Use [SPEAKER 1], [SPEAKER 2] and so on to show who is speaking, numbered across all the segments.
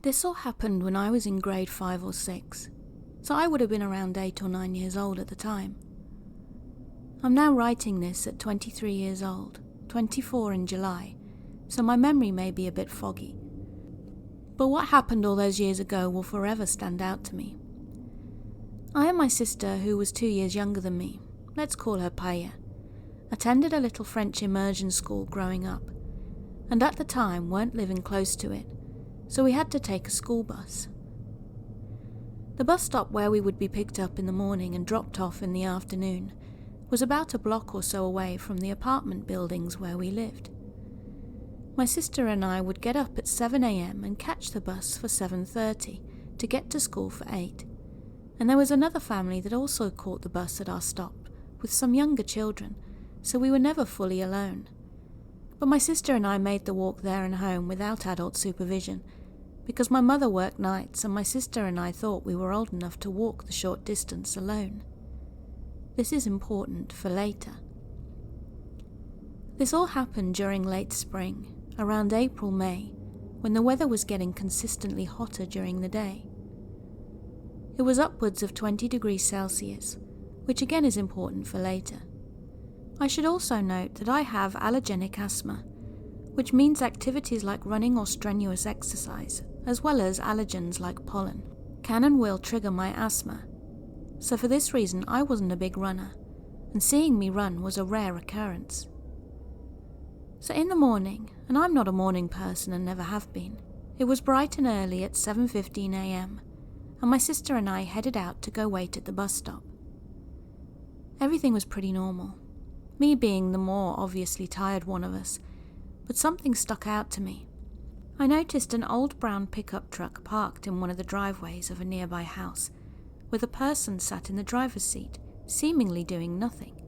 [SPEAKER 1] This all happened when I was in grade 5 or 6, so I would have been around 8 or 9 years old at the time. I'm now writing this at 23 years old, 24 in July, so my memory may be a bit foggy. But what happened all those years ago will forever stand out to me. I and my sister, who was 2 years younger than me, let's call her Paya, attended a little French immersion school growing up, and at the time weren't living close to it, so we had to take a school bus. The bus stop where we would be picked up in the morning and dropped off in the afternoon was about a block or so away from the apartment buildings where we lived. My sister and I would get up at 7 a.m. and catch the bus for 7:30 to get to school for 8, and there was another family that also caught the bus at our stop with some younger children, so we were never fully alone. But my sister and I made the walk there and home without adult supervision, because my mother worked nights and my sister and I thought we were old enough to walk the short distance alone. This is important for later. This all happened during late spring, around April-May, when the weather was getting consistently hotter during the day. It was upwards of 20 degrees Celsius, which again is important for later. I should also note that I have allergenic asthma, which means activities like running or strenuous exercise, as well as allergens like pollen, can and will trigger my asthma. So for this reason I wasn't a big runner, and seeing me run was a rare occurrence. So in the morning, and I'm not a morning person and never have been, it was bright and early at 7:15 a.m, and my sister and I headed out to go wait at the bus stop. Everything was pretty normal, me being the more obviously tired one of us, but something stuck out to me. I noticed an old brown pickup truck parked in one of the driveways of a nearby house, with a person sat in the driver's seat, seemingly doing nothing,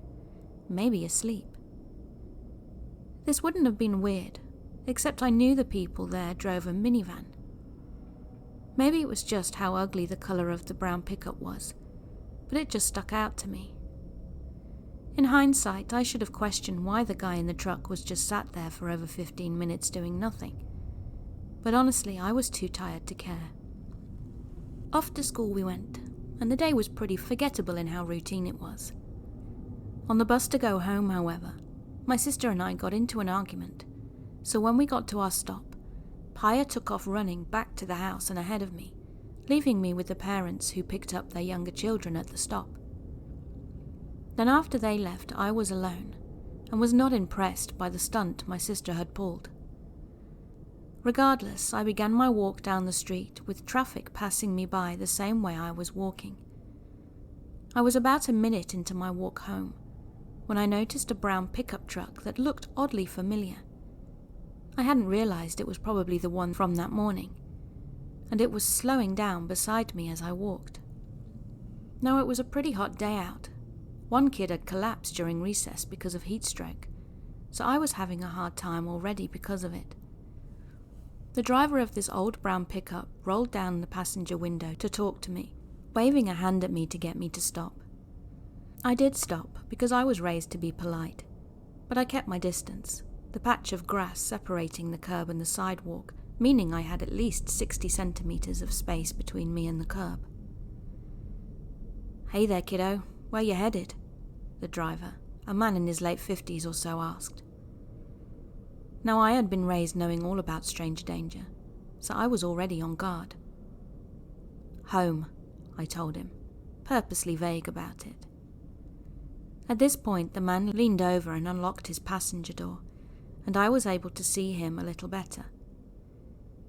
[SPEAKER 1] maybe asleep. This wouldn't have been weird, except I knew the people there drove a minivan. Maybe it was just how ugly the colour of the brown pickup was, but it just stuck out to me. In hindsight, I should have questioned why the guy in the truck was just sat there for over 15 minutes doing nothing, but honestly I was too tired to care. Off to school we went, and the day was pretty forgettable in how routine it was. On the bus to go home, however, my sister and I got into an argument, so when we got to our stop, Paya took off running back to the house and ahead of me, leaving me with the parents who picked up their younger children at the stop. Then after they left, I was alone, and was not impressed by the stunt my sister had pulled. Regardless, I began my walk down the street with traffic passing me by the same way I was walking. I was about a minute into my walk home, when I noticed a brown pickup truck that looked oddly familiar. I hadn't realized it was probably the one from that morning, and it was slowing down beside me as I walked. Now it was a pretty hot day out. One kid had collapsed during recess because of heat stroke, so I was having a hard time already because of it. The driver of this old brown pickup rolled down the passenger window to talk to me, waving a hand at me to get me to stop. I did stop because I was raised to be polite, but I kept my distance, the patch of grass separating the curb and the sidewalk, meaning I had at least 60 centimeters of space between me and the curb. "Hey there, kiddo, where you headed?" the driver, a man in his late 50s or so, asked. Now I had been raised knowing all about stranger danger, so I was already on guard. "Home," I told him, purposely vague about it. At this point the man leaned over and unlocked his passenger door, and I was able to see him a little better.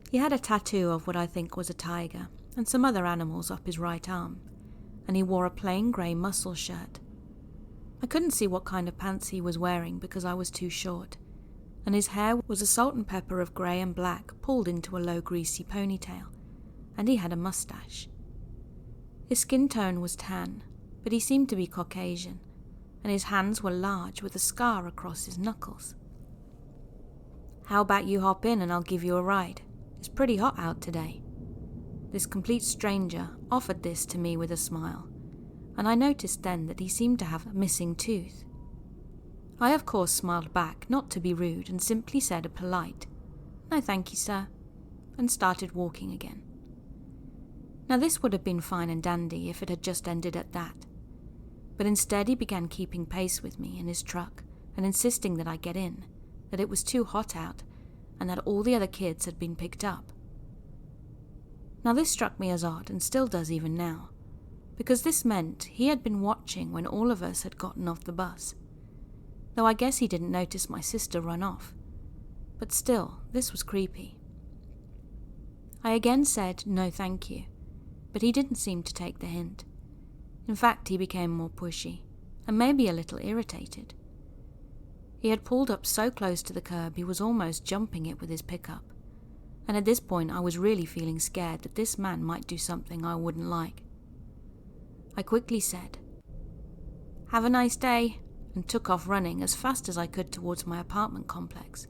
[SPEAKER 1] He had a tattoo of what I think was a tiger, and some other animals up his right arm, and he wore a plain grey muscle shirt. I couldn't see what kind of pants he was wearing because I was too short, and his hair was a salt and pepper of grey and black pulled into a low greasy ponytail, and he had a moustache. His skin tone was tan, but he seemed to be Caucasian, and his hands were large with a scar across his knuckles. "How about you hop in and I'll give you a ride? It's pretty hot out today." This complete stranger offered this to me with a smile, and I noticed then that he seemed to have a missing tooth. I of course smiled back, not to be rude, and simply said a polite, "No thank you, sir," and started walking again. Now this would have been fine and dandy if it had just ended at that. But instead he began keeping pace with me in his truck and insisting that I get in, that it was too hot out, and that all the other kids had been picked up. Now this struck me as odd and still does even now, because this meant he had been watching when all of us had gotten off the bus. Though I guess he didn't notice my sister run off. But still, this was creepy. I again said no thank you, but he didn't seem to take the hint. In fact, he became more pushy, and maybe a little irritated. He had pulled up so close to the curb he was almost jumping it with his pickup, and at this point I was really feeling scared that this man might do something I wouldn't like. I quickly said, "Have a nice day," and took off running as fast as I could towards my apartment complex.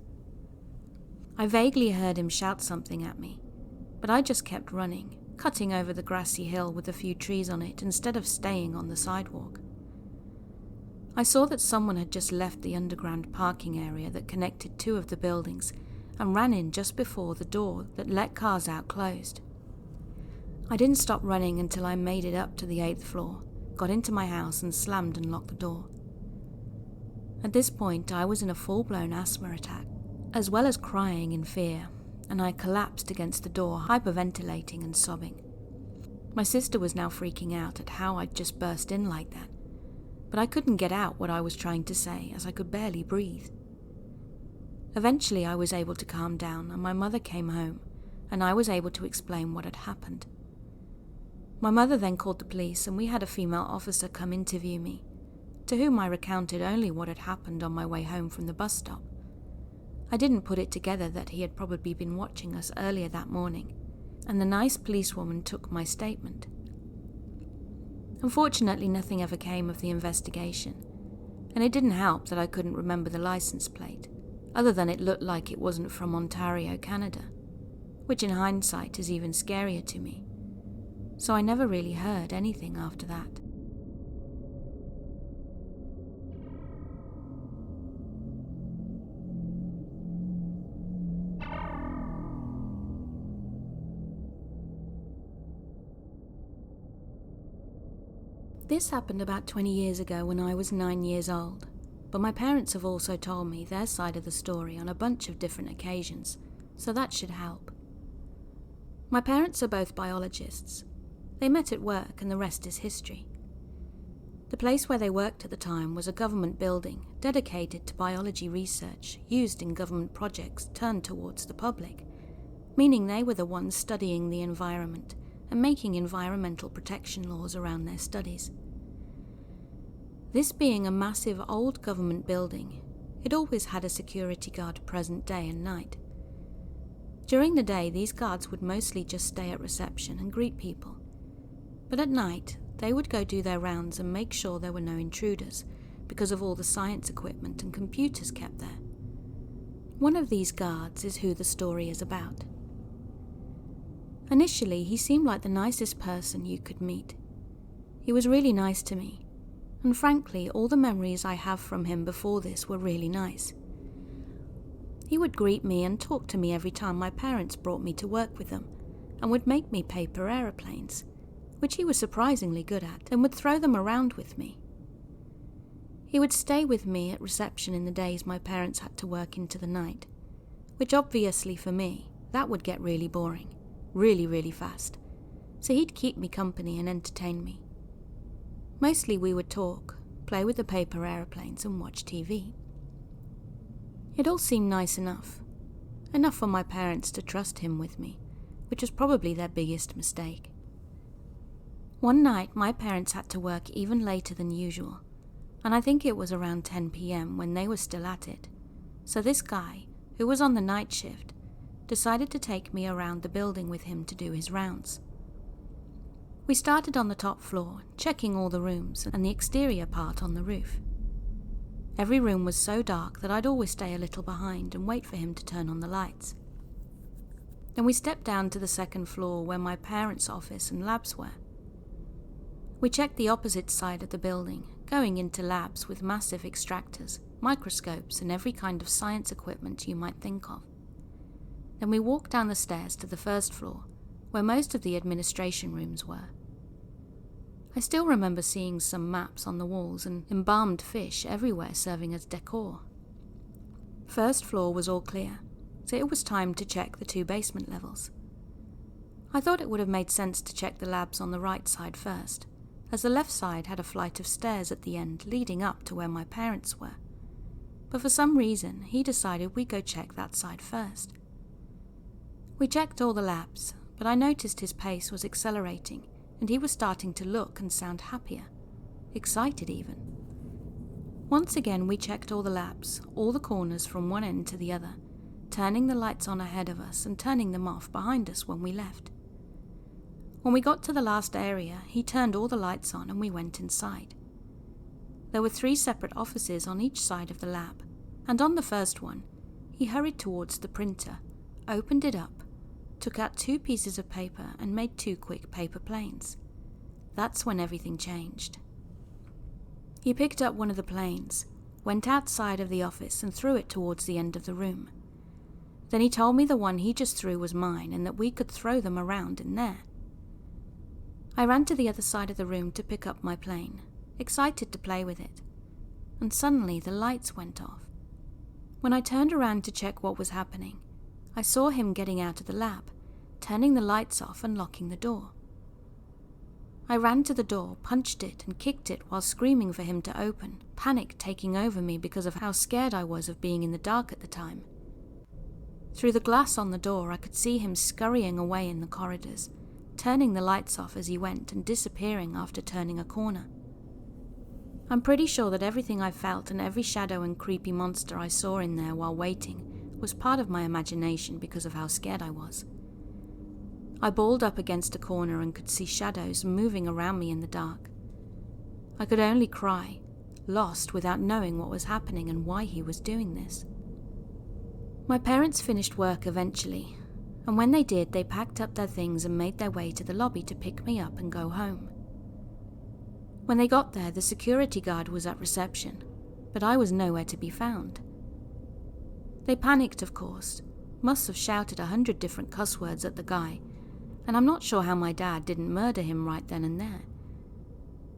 [SPEAKER 1] I vaguely heard him shout something at me, but I just kept running, cutting over the grassy hill with a few trees on it instead of staying on the sidewalk. I saw that someone had just left the underground parking area that connected two of the buildings and ran in just before the door that let cars out closed. I didn't stop running until I made it up to the 8th floor, got into my house and slammed and locked the door. At this point, I was in a full-blown asthma attack, as well as crying in fear, and I collapsed against the door, hyperventilating and sobbing. My sister was now freaking out at how I'd just burst in like that, but I couldn't get out what I was trying to say as I could barely breathe. Eventually, I was able to calm down and my mother came home, and I was able to explain what had happened. My mother then called the police and we had a female officer come interview me, to whom I recounted only what had happened on my way home from the bus stop. I didn't put it together that he had probably been watching us earlier that morning, and the nice policewoman took my statement. Unfortunately, nothing ever came of the investigation, and it didn't help that I couldn't remember the license plate, other than it looked like it wasn't from Ontario, Canada, which in hindsight is even scarier to me. So I never really heard anything after that. This happened about 20 years ago when I was 9 years old, but my parents have also told me their side of the story on a bunch of different occasions, so that should help. My parents are both biologists. They met at work and the rest is history. The place where they worked at the time was a government building dedicated to biology research used in government projects turned towards the public, meaning they were the ones studying the environment and making environmental protection laws around their studies. This being a massive old government building, it always had a security guard present day and night. During the day, these guards would mostly just stay at reception and greet people. But at night, they would go do their rounds and make sure there were no intruders because of all the science equipment and computers kept there. One of these guards is who the story is about. Initially, he seemed like the nicest person you could meet. He was really nice to me, and frankly, all the memories I have from him before this were really nice. He would greet me and talk to me every time my parents brought me to work with them, and would make me paper aeroplanes, which he was surprisingly good at, and would throw them around with me. He would stay with me at reception in the days my parents had to work into the night, which obviously for me, that would get really boring, really fast, so he'd keep me company and entertain me. Mostly we would talk, play with the paper aeroplanes and watch TV. It all seemed nice enough for my parents to trust him with me, which was probably their biggest mistake. One night, my parents had to work even later than usual, and I think it was around 10 p.m. when they were still at it. So this guy, who was on the night shift, decided to take me around the building with him to do his rounds. We started on the top floor, checking all the rooms and the exterior part on the roof. Every room was so dark that I'd always stay a little behind and wait for him to turn on the lights. Then we stepped down to the second floor where my parents' office and labs were. We checked the opposite side of the building, going into labs with massive extractors, microscopes, and every kind of science equipment you might think of. Then we walked down the stairs to the first floor, where most of the administration rooms were. I still remember seeing some maps on the walls and embalmed fish everywhere serving as decor. First floor was all clear, so it was time to check the 2 basement levels. I thought it would have made sense to check the labs on the right side first, as the left side had a flight of stairs at the end leading up to where my parents were. But for some reason, he decided we'd go check that side first. We checked all the labs, but I noticed his pace was accelerating and he was starting to look and sound happier, excited even. Once again we checked all the labs, all the corners from one end to the other, turning the lights on ahead of us and turning them off behind us when we left. When we got to the last area, he turned all the lights on and we went inside. There were 3 separate offices on each side of the lab, and on the first one, he hurried towards the printer, opened it up, took out 2 pieces of paper and made 2 quick paper planes. That's when everything changed. He picked up one of the planes, went outside of the office and threw it towards the end of the room. Then he told me the one he just threw was mine and that we could throw them around in there. I ran to the other side of the room to pick up my plane, excited to play with it, and suddenly the lights went off. When I turned around to check what was happening, I saw him getting out of the lab, turning the lights off and locking the door. I ran to the door, punched it and kicked it while screaming for him to open, panic taking over me because of how scared I was of being in the dark at the time. Through the glass on the door, I could see him scurrying away in the corridors, turning the lights off as he went and disappearing after turning a corner. I'm pretty sure that everything I felt and every shadow and creepy monster I saw in there while waiting was part of my imagination because of how scared I was. I balled up against a corner and could see shadows moving around me in the dark. I could only cry, lost without knowing what was happening and why he was doing this. My parents finished work eventually, and when they did, they packed up their things and made their way to the lobby to pick me up and go home. When they got there, the security guard was at reception, but I was nowhere to be found. They panicked, of course, must have shouted 100 different cuss words at the guy, and I'm not sure how my dad didn't murder him right then and there.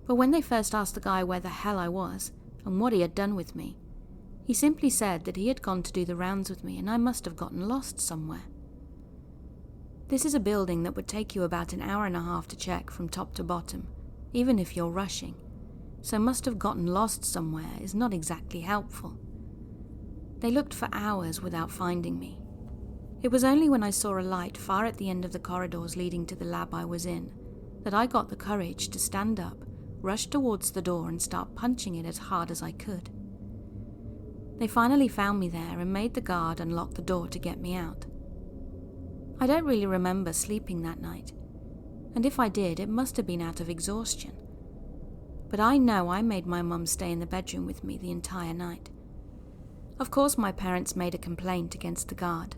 [SPEAKER 1] But when they first asked the guy where the hell I was and what he had done with me, he simply said that he had gone to do the rounds with me and I must have gotten lost somewhere. This is a building that would take you about an hour and a half to check from top to bottom, even if you're rushing, so must have gotten lost somewhere is not exactly helpful. They looked for hours without finding me. It was only when I saw a light far at the end of the corridors leading to the lab I was in that I got the courage to stand up, rush towards the door and start punching it as hard as I could. They finally found me there and made the guard unlock the door to get me out. I don't really remember sleeping that night, and if I did, it must have been out of exhaustion. But I know I made my mum stay in the bedroom with me the entire night. Of course my parents made a complaint against the guard,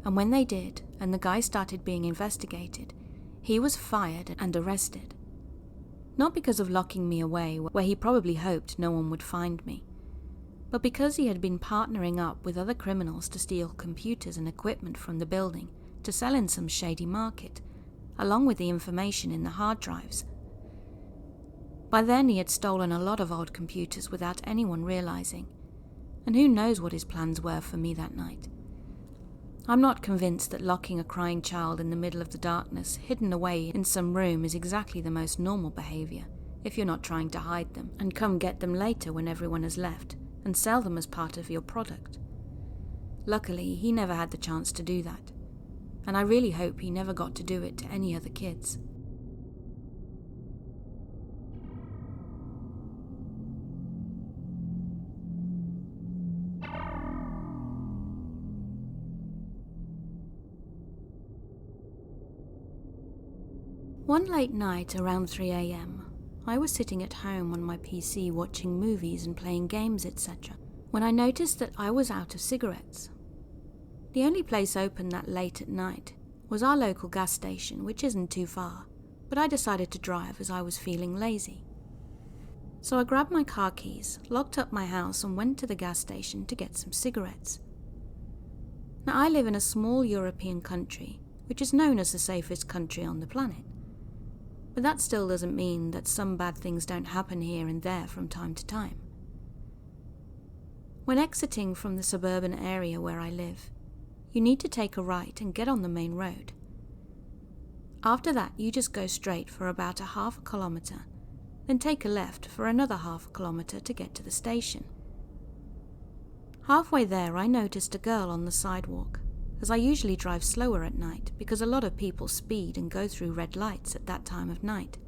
[SPEAKER 1] and when they did, and the guy started being investigated, he was fired and arrested. Not because of locking me away, where he probably hoped no one would find me, but because he had been partnering up with other criminals to steal computers and equipment from the building to sell in some shady market, along with the information in the hard drives. By then he had stolen a lot of old computers without anyone realizing, and who knows what his plans were for me that night. I'm not convinced that locking a crying child in the middle of the darkness, hidden away in some room, is exactly the most normal behavior, if you're not trying to hide them, and come get them later when everyone has left, and sell them as part of your product. Luckily, he never had the chance to do that, and I really hope he never got to do it to any other kids. One late night around 3 a.m, I was sitting at home on my PC watching movies and playing games, etc., when I noticed that I was out of cigarettes. The only place open that late at night was our local gas station, which isn't too far, but I decided to drive as I was feeling lazy. So I grabbed my car keys, locked up my house and went to the gas station to get some cigarettes. Now, I live in a small European country, which is known as the safest country on the planet. But that still doesn't mean that some bad things don't happen here and there from time to time. When exiting from the suburban area where I live, you need to take a right and get on the main road. After that, you just go straight for about a half a kilometre, then take a left for another half a kilometre to get to the station. Halfway there, I noticed a girl on the sidewalk, as I usually drive slower at night because a lot of people speed and go through red lights at that time of night.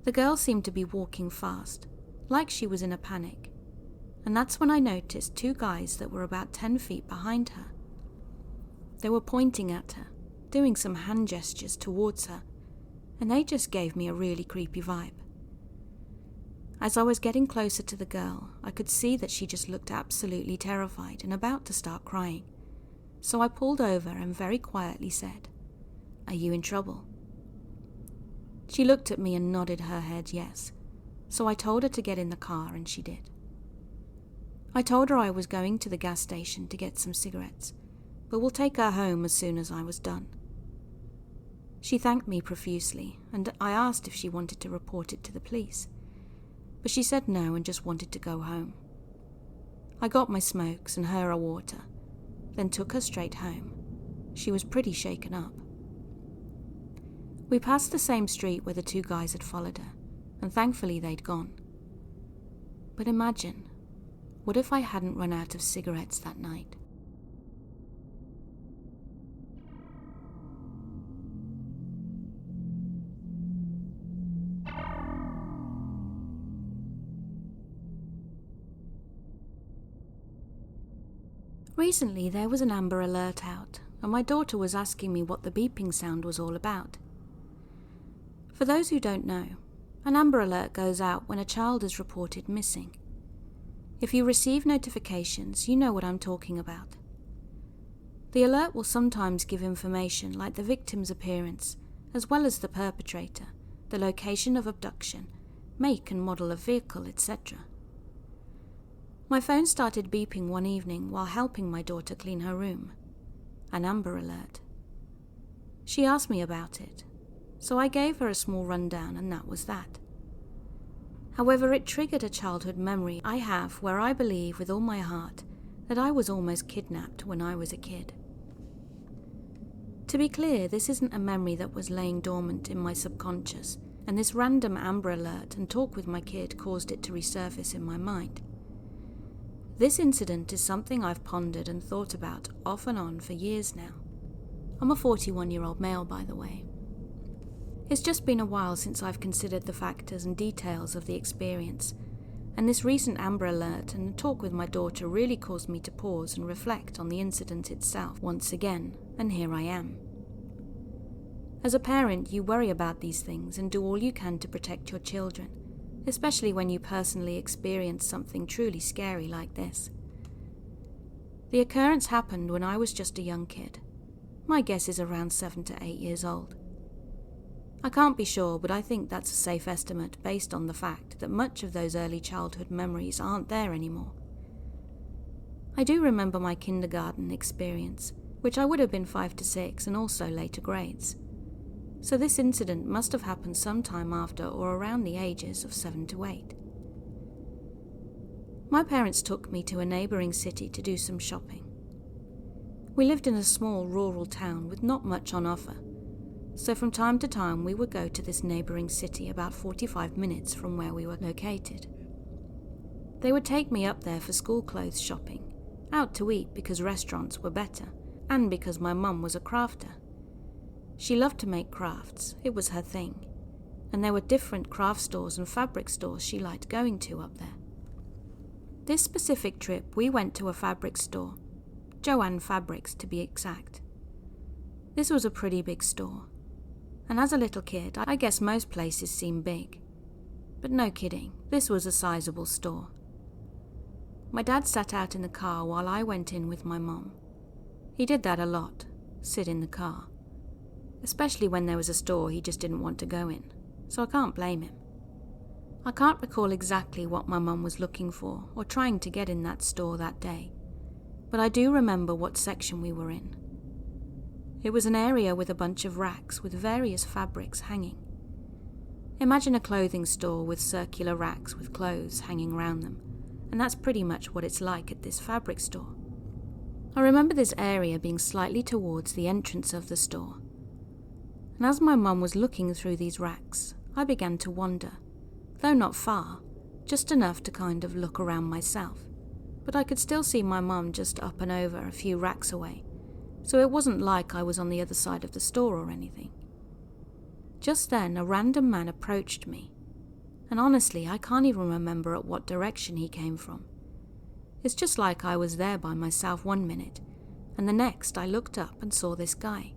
[SPEAKER 1] The girl seemed to be walking fast, like she was in a panic, and that's when I noticed two guys that were about 10 feet behind her. They were pointing at her, doing some hand gestures towards her, and they just gave me a really creepy vibe. As I was getting closer to the girl, I could see that she just looked absolutely terrified and about to start crying. So I pulled over and very quietly said, "Are you in trouble?" She looked at me and nodded her head yes, so I told her to get in the car and she did. I told her I was going to the gas station to get some cigarettes, but will take her home as soon as I was done. She thanked me profusely, and I asked if she wanted to report it to the police, but she said no and just wanted to go home. I got my smokes and her a water, then took her straight home. She was pretty shaken up. We passed the same street where the two guys had followed her, and thankfully they'd gone. But imagine, what if I hadn't run out of cigarettes that night? Recently there was an Amber Alert out, and my daughter was asking me what the beeping sound was all about. For those who don't know, an Amber Alert goes out when a child is reported missing. If you receive notifications, you know what I'm talking about. The alert will sometimes give information like the victim's appearance, as well as the perpetrator, the location of abduction, make and model of vehicle, etc. My phone started beeping one evening while helping my daughter clean her room. An Amber Alert. She asked me about it, so I gave her a small rundown and that was that. However, it triggered a childhood memory I have where I believe with all my heart that I was almost kidnapped when I was a kid. To be clear, this isn't a memory that was laying dormant in my subconscious, and this random Amber Alert and talk with my kid caused it to resurface in my mind. This incident is something I've pondered and thought about off and on for years now. I'm a 41-year-old male, by the way. It's just been a while since I've considered the factors and details of the experience, and this recent Amber Alert and talk with my daughter really caused me to pause and reflect on the incident itself once again, and here I am. As a parent, you worry about these things and do all you can to protect your children, especially when you personally experience something truly scary like this. The occurrence happened when I was just a young kid. My guess is around 7 to 8 years old. I can't be sure, but I think that's a safe estimate based on the fact that much of those early childhood memories aren't there anymore. I do remember my kindergarten experience, which I would have been 5 to 6 and also later grades. So this incident must have happened sometime after or around the ages of 7 to 8. My parents took me to a neighbouring city to do some shopping. We lived in a small rural town with not much on offer, so from time to time we would go to this neighbouring city about 45 minutes from where we were located. They would take me up there for school clothes shopping, out to eat because restaurants were better, and because my mum was a crafter. She loved to make crafts, it was her thing, and there were different craft stores and fabric stores she liked going to up there. This specific trip we went to a fabric store, Joanne Fabrics to be exact. This was a pretty big store, and as a little kid I guess most places seem big. But no kidding, this was a sizable store. My dad sat out in the car while I went in with my mom. He did that a lot, sit in the car. Especially when there was a store he just didn't want to go in, so I can't blame him. I can't recall exactly what my mum was looking for or trying to get in that store that day, but I do remember what section we were in. It was an area with a bunch of racks with various fabrics hanging. Imagine a clothing store with circular racks with clothes hanging around them, and that's pretty much what it's like at this fabric store. I remember this area being slightly towards the entrance of the store, and as my mum was looking through these racks, I began to wander, though not far, just enough to kind of look around myself, but I could still see my mum just up and over a few racks away, so it wasn't like I was on the other side of the store or anything. Just then, a random man approached me, and honestly, I can't even remember at what direction he came from. It's just like I was there by myself one minute, and the next I looked up and saw this guy.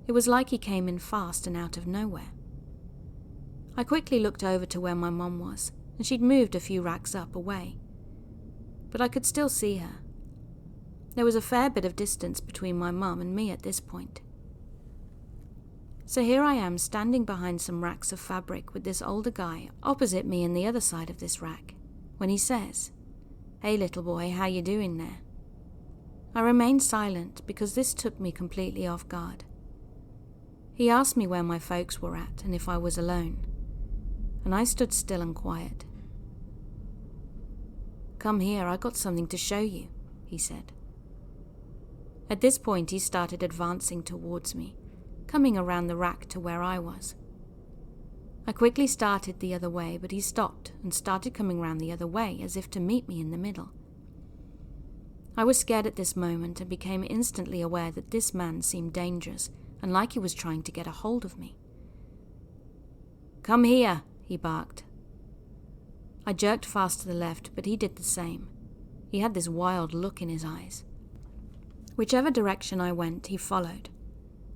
[SPEAKER 1] It was like he came in fast and out of nowhere. I quickly looked over to where my mum was, and she'd moved a few racks up away, but I could still see her. There was a fair bit of distance between my mum and me at this point. So here I am standing behind some racks of fabric with this older guy opposite me in the other side of this rack, when he says, "Hey little boy, how you doing there?" I remained silent because this took me completely off guard. He asked me where my folks were at and if I was alone, and I stood still and quiet. "Come here, I got something to show you," he said. At this point he started advancing towards me, coming around the rack to where I was. I quickly started the other way, but he stopped and started coming round the other way as if to meet me in the middle. I was scared at this moment and became instantly aware that this man seemed dangerous and like he was trying to get a hold of me. "Come here," he barked. I jerked fast to the left, but he did the same. He had this wild look in his eyes. Whichever direction I went, he followed.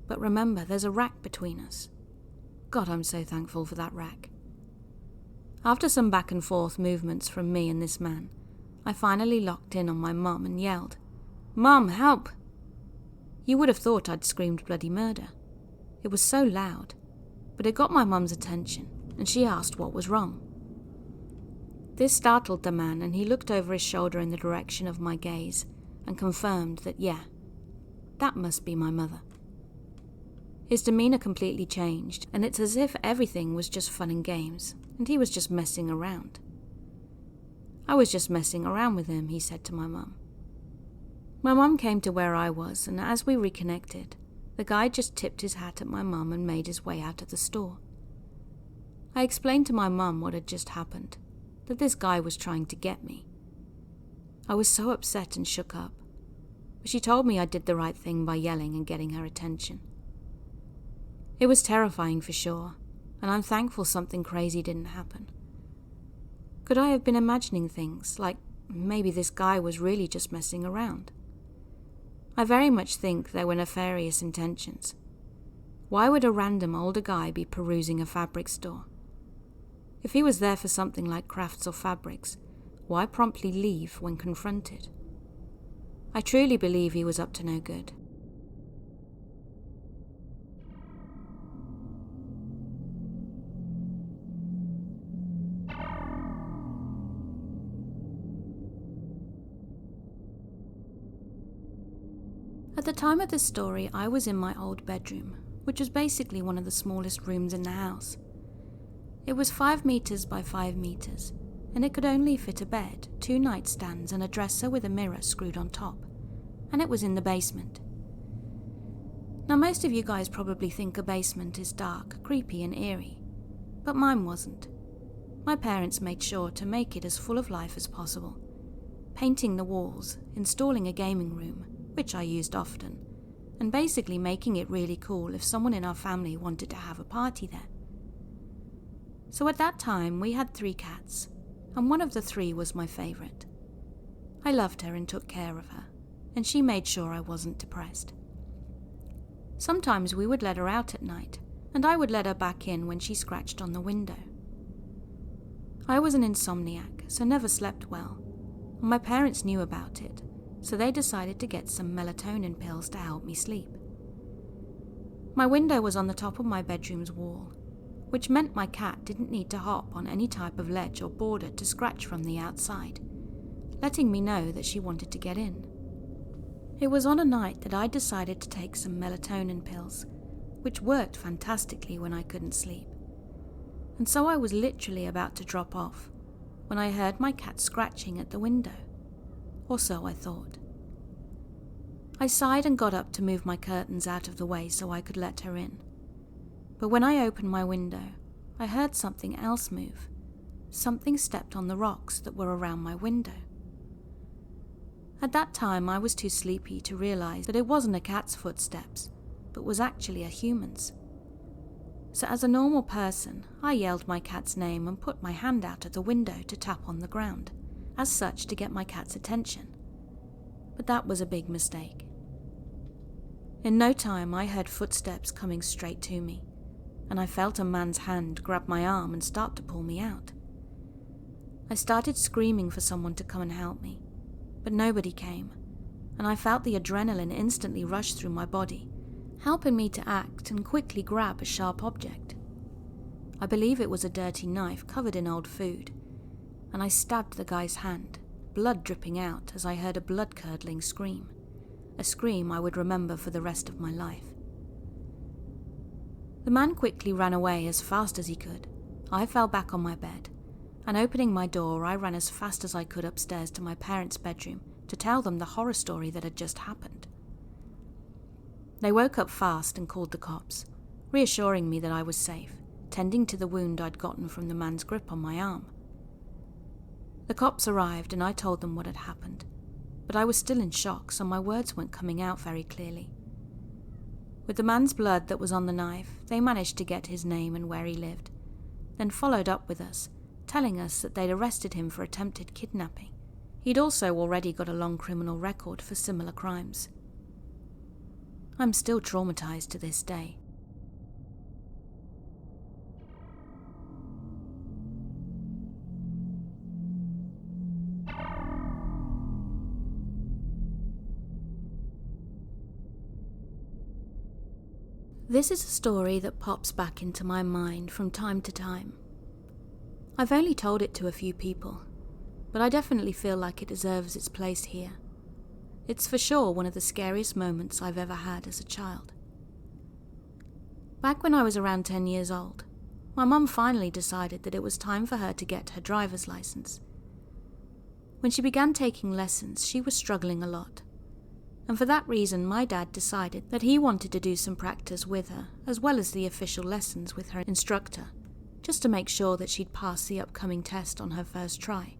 [SPEAKER 1] But remember, there's a rack between us. God, I'm so thankful for that rack. After some back and forth movements from me and this man, I finally locked in on my mum and yelled, "Mum, help!" You would have thought I'd screamed bloody murder. It was so loud, but it got my mum's attention, and she asked what was wrong. This startled the man, and he looked over his shoulder in the direction of my gaze and confirmed that, yeah, that must be my mother. His demeanor completely changed, and it's as if everything was just fun and games, and he was just messing around. "I was just messing around with him," he said to my mum. My mum came to where I was, and as we reconnected, the guy just tipped his hat at my mum and made his way out of the store. I explained to my mum what had just happened, that this guy was trying to get me. I was so upset and shook up, but she told me I did the right thing by yelling and getting her attention. It was terrifying for sure, and I'm thankful something crazy didn't happen. Could I have been imagining things, like maybe this guy was really just messing around? I very much think there were nefarious intentions. Why would a random older guy be perusing a fabric store? If he was there for something like crafts or fabrics, why promptly leave when confronted? I truly believe he was up to no good. At the time of this story, I was in my old bedroom, which was basically one of the smallest rooms in the house. It was 5 meters by 5 meters, and it could only fit a bed, 2 nightstands and a dresser with a mirror screwed on top, and it was in the basement. Now most of you guys probably think a basement is dark, creepy and eerie, but mine wasn't. My parents made sure to make it as full of life as possible, painting the walls, installing a gaming room, which I used often, and basically making it really cool if someone in our family wanted to have a party there. So at that time we had 3 cats, and one of the 3 was my favourite. I loved her and took care of her, and she made sure I wasn't depressed. Sometimes we would let her out at night, and I would let her back in when she scratched on the window. I was an insomniac, so never slept well, and my parents knew about it, so they decided to get some melatonin pills to help me sleep. My window was on the top of my bedroom's wall, which meant my cat didn't need to hop on any type of ledge or border to scratch from the outside, letting me know that she wanted to get in. It was on a night that I decided to take some melatonin pills, which worked fantastically when I couldn't sleep. And so I was literally about to drop off when I heard my cat scratching at the window. Or so I thought. I sighed and got up to move my curtains out of the way so I could let her in. But when I opened my window, I heard something else move. Something stepped on the rocks that were around my window. At that time, I was too sleepy to realize that it wasn't a cat's footsteps, but was actually a human's. So as a normal person, I yelled my cat's name and put my hand out of the window to tap on the ground, as such to get my cat's attention. But that was a big mistake. In no time, I heard footsteps coming straight to me, and I felt a man's hand grab my arm and start to pull me out. I started screaming for someone to come and help me, but nobody came, and I felt the adrenaline instantly rush through my body, helping me to act and quickly grab a sharp object. I believe it was a dirty knife covered in old food, and I stabbed the guy's hand, blood dripping out as I heard a blood-curdling scream, a scream I would remember for the rest of my life. The man quickly ran away as fast as he could. I fell back on my bed, and opening my door, I ran as fast as I could upstairs to my parents' bedroom to tell them the horror story that had just happened. They woke up fast and called the cops, reassuring me that I was safe, tending to the wound I'd gotten from the man's grip on my arm. The cops arrived and I told them what had happened, but I was still in shock, so my words weren't coming out very clearly. With the man's blood that was on the knife, they managed to get his name and where he lived, then followed up with us, telling us that they'd arrested him for attempted kidnapping. He'd also already got a long criminal record for similar crimes. I'm still traumatized to this day. This is a story that pops back into my mind from time to time. I've only told it to a few people, but I definitely feel like it deserves its place here. It's for sure one of the scariest moments I've ever had as a child. Back when I was around 10 years old, my mum finally decided that it was time for her to get her driver's license. When she began taking lessons, she was struggling a lot. And for that reason, my dad decided that he wanted to do some practice with her, as well as the official lessons with her instructor, just to make sure that she'd pass the upcoming test on her first try.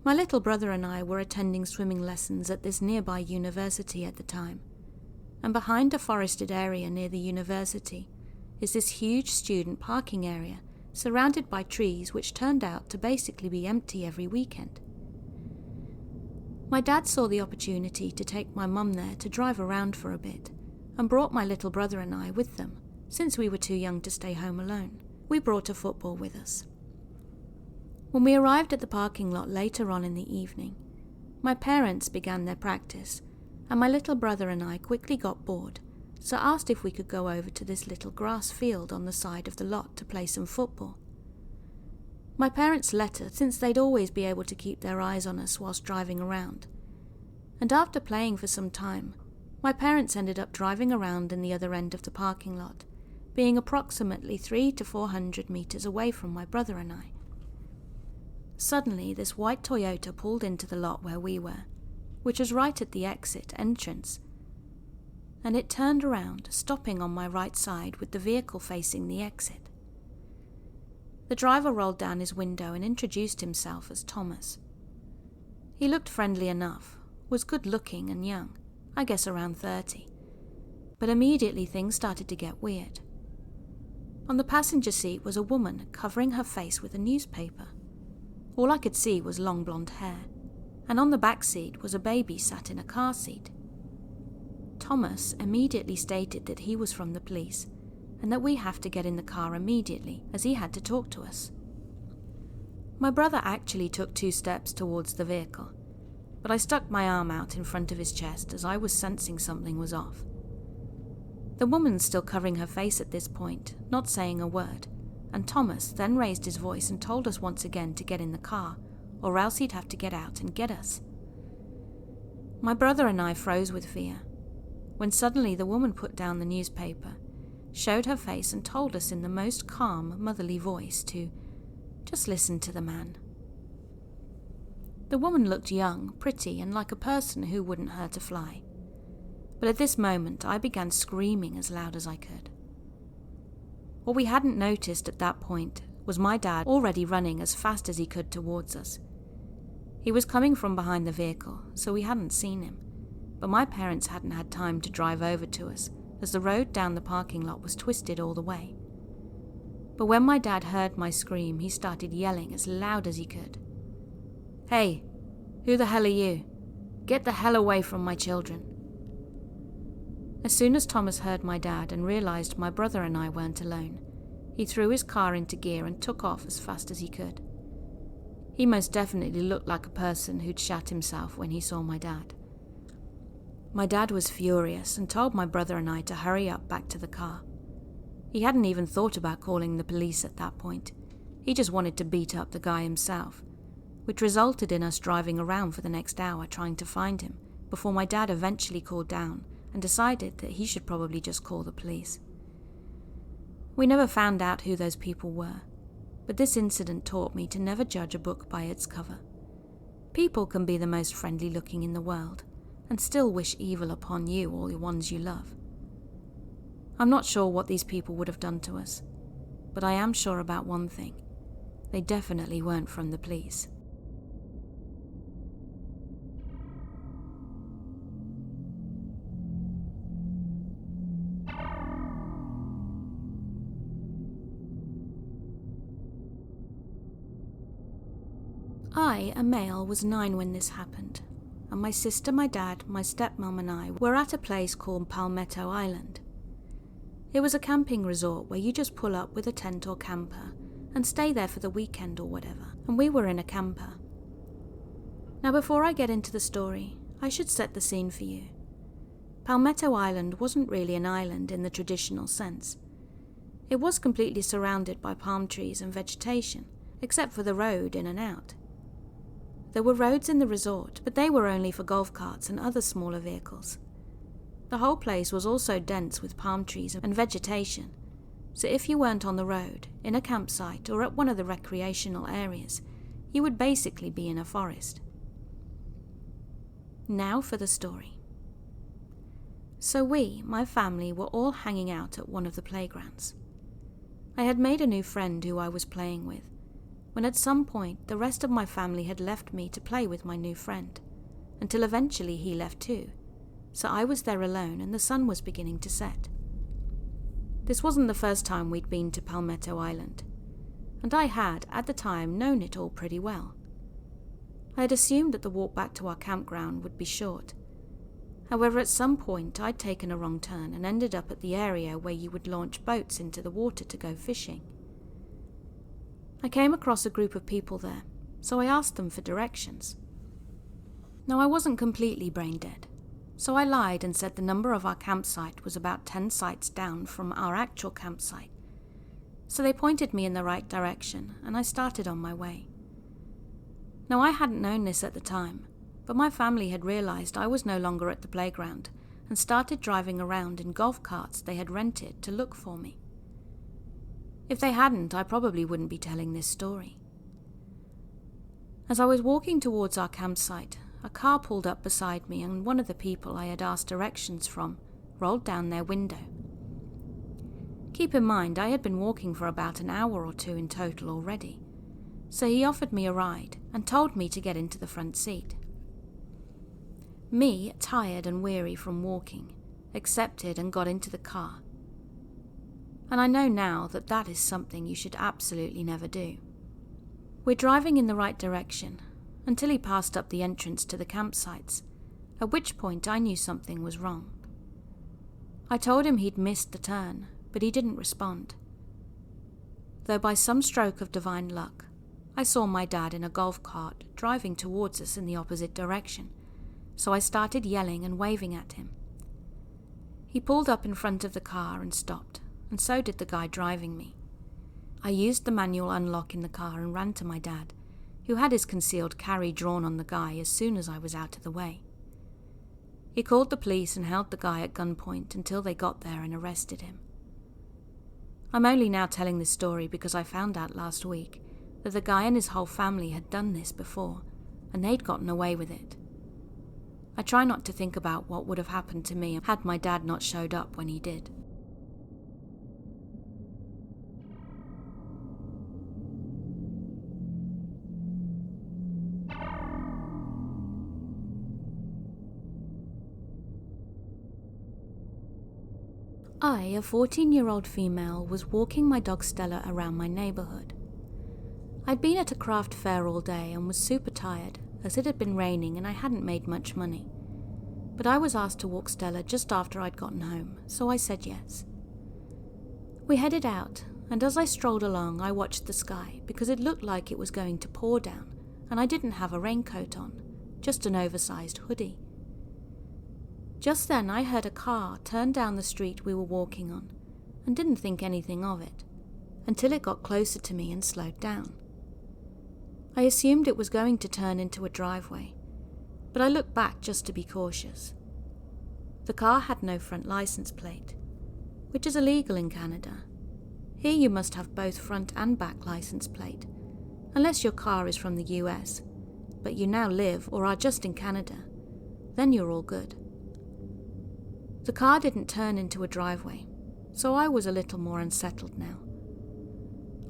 [SPEAKER 1] My little brother and I were attending swimming lessons at this nearby university at the time, and behind a forested area near the university is this huge student parking area surrounded by trees which turned out to basically be empty every weekend. My dad saw the opportunity to take my mum there to drive around for a bit, and brought my little brother and I with them, since we were too young to stay home alone. We brought a football with us. When we arrived at the parking lot later on in the evening, my parents began their practice, and my little brother and I quickly got bored, so asked if we could go over to this little grass field on the side of the lot to play some football. My parents let us, since they'd always be able to keep their eyes on us whilst driving around, and after playing for some time, my parents ended up driving around in the other end of the parking lot, being approximately 300 to 400 meters away from my brother and I. Suddenly, this white Toyota pulled into the lot where we were, which was right at the exit entrance, and it turned around, stopping on my right side with the vehicle facing the exit. The driver rolled down his window and introduced himself as Thomas. He looked friendly enough, was good-looking and young, I guess around 30, but immediately things started to get weird. On the passenger seat was a woman covering her face with a newspaper. All I could see was long blonde hair, and on the back seat was a baby sat in a car seat. Thomas immediately stated that he was from the police, and that we have to get in the car immediately, as he had to talk to us. My brother actually took 2 steps towards the vehicle, but I stuck my arm out in front of his chest as I was sensing something was off. The woman's still covering her face at this point, not saying a word, and Thomas then raised his voice and told us once again to get in the car, or else he'd have to get out and get us. My brother and I froze with fear, when suddenly the woman put down the newspaper, showed her face and told us in the most calm, motherly voice to just listen to the man. The woman looked young, pretty, and like a person who wouldn't hurt a fly. But at this moment I began screaming as loud as I could. What we hadn't noticed at that point was my dad already running as fast as he could towards us. He was coming from behind the vehicle, so we hadn't seen him, but my parents hadn't had time to drive over to us, as the road down the parking lot was twisted all the way. But when my dad heard my scream, he started yelling as loud as he could. "Hey, who the hell are you? Get the hell away from my children." As soon as Thomas heard my dad and realized my brother and I weren't alone, he threw his car into gear and took off as fast as he could. He most definitely looked like a person who'd shat himself when he saw my dad. My dad was furious and told my brother and I to hurry up back to the car. He hadn't even thought about calling the police at that point. He just wanted to beat up the guy himself, which resulted in us driving around for the next hour trying to find him, before my dad eventually cooled down and decided that he should probably just call the police. We never found out who those people were, but this incident taught me to never judge a book by its cover. People can be the most friendly looking in the world, and still wish evil upon you or the ones you love. I'm not sure what these people would have done to us, but I am sure about one thing. They definitely weren't from the police. I, a male, was 9 when this happened, and my sister, my dad, my stepmom and I were at a place called Palmetto Island. It was a camping resort where you just pull up with a tent or camper and stay there for the weekend or whatever, and we were in a camper. Now before I get into the story, I should set the scene for you. Palmetto Island wasn't really an island in the traditional sense. It was completely surrounded by palm trees and vegetation, except for the road in and out. There were roads in the resort, but they were only for golf carts and other smaller vehicles. The whole place was also dense with palm trees and vegetation, so if you weren't on the road, in a campsite, or at one of the recreational areas, you would basically be in a forest. Now for the story. So we, my family, were all hanging out at one of the playgrounds. I had made a new friend who I was playing with, when at some point the rest of my family had left me to play with my new friend, until eventually he left too, so I was there alone and the sun was beginning to set. This wasn't the first time we'd been to Palmetto Island, and I had, at the time, known it all pretty well. I had assumed that the walk back to our campground would be short. However, at some point I'd taken a wrong turn and ended up at the area where you would launch boats into the water to go fishing. I came across a group of people there, so I asked them for directions. Now, I wasn't completely brain dead, so I lied and said the number of our campsite was about 10 sites down from our actual campsite. So they pointed me in the right direction, and I started on my way. Now, I hadn't known this at the time, but my family had realized I was no longer at the playground and started driving around in golf carts they had rented to look for me. If they hadn't, I probably wouldn't be telling this story. As I was walking towards our campsite, a car pulled up beside me and one of the people I had asked directions from rolled down their window. Keep in mind, I had been walking for about an hour or two in total already, so he offered me a ride and told me to get into the front seat. Me, tired and weary from walking, accepted and got into the car. And I know now that that is something you should absolutely never do. We're driving in the right direction, until he passed up the entrance to the campsites, at which point I knew something was wrong. I told him he'd missed the turn, but he didn't respond. Though by some stroke of divine luck, I saw my dad in a golf cart driving towards us in the opposite direction, so I started yelling and waving at him. He pulled up in front of the car and stopped, and so did the guy driving me. I used the manual unlock in the car and ran to my dad, who had his concealed carry drawn on the guy as soon as I was out of the way. He called the police and held the guy at gunpoint until they got there and arrested him. I'm only now telling this story because I found out last week that the guy and his whole family had done this before, and they'd gotten away with it. I try not to think about what would have happened to me had my dad not showed up when he did. I, a 14-year-old female, was walking my dog Stella around my neighbourhood. I'd been at a craft fair all day and was super tired, as it had been raining and I hadn't made much money. But I was asked to walk Stella just after I'd gotten home, so I said yes. We headed out, and as I strolled along I watched the sky because it looked like it was going to pour down, and I didn't have a raincoat on, just an oversized hoodie. Just then I heard a car turn down the street we were walking on, and didn't think anything of it, until it got closer to me and slowed down. I assumed it was going to turn into a driveway, but I looked back just to be cautious. The car had no front license plate, which is illegal in Canada. Here you must have both front and back license plate, unless your car is from the US, but you now live or are just in Canada, then you're all good. The car didn't turn into a driveway, so I was a little more unsettled now.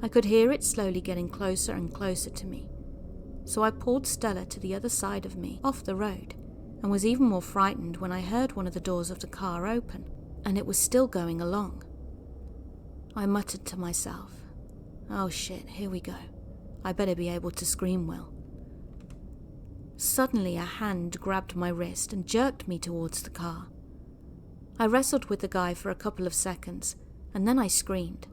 [SPEAKER 1] I could hear it slowly getting closer and closer to me, so I pulled Stella to the other side of me, off the road, and was even more frightened when I heard one of the doors of the car open, and it was still going along. I muttered to myself, "Oh shit, here we go. I better be able to scream well." Suddenly a hand grabbed my wrist and jerked me towards the car. I wrestled with the guy for a couple of seconds, and then I screamed.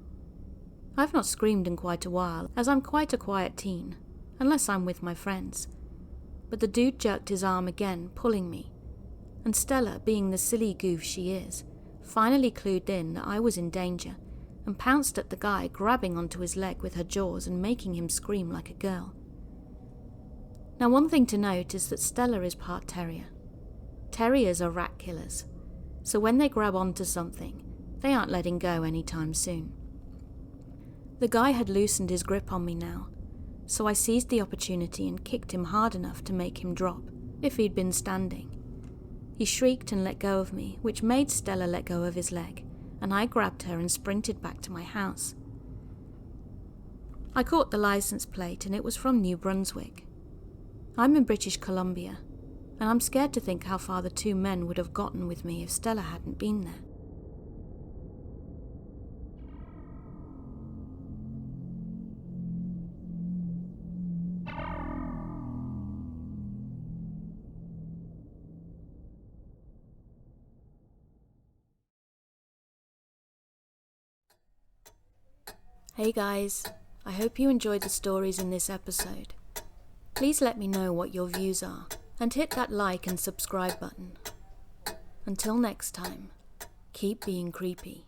[SPEAKER 1] I've not screamed in quite a while, as I'm quite a quiet teen, unless I'm with my friends. But the dude jerked his arm again, pulling me, and Stella, being the silly goof she is, finally clued in that I was in danger, and pounced at the guy, grabbing onto his leg with her jaws and making him scream like a girl. Now, one thing to note is that Stella is part terrier. Terriers are rat killers, so when they grab onto something, they aren't letting go anytime soon. The guy had loosened his grip on me now, so I seized the opportunity and kicked him hard enough to make him drop, if he'd been standing. He shrieked and let go of me, which made Stella let go of his leg, and I grabbed her and sprinted back to my house. I caught the license plate and it was from New Brunswick. I'm in British Columbia, and I'm scared to think how far the two men would have gotten with me if Stella hadn't been there. Hey guys, I hope you enjoyed the stories in this episode. Please let me know what your views are, and hit that like and subscribe button. Until next time, keep being creepy.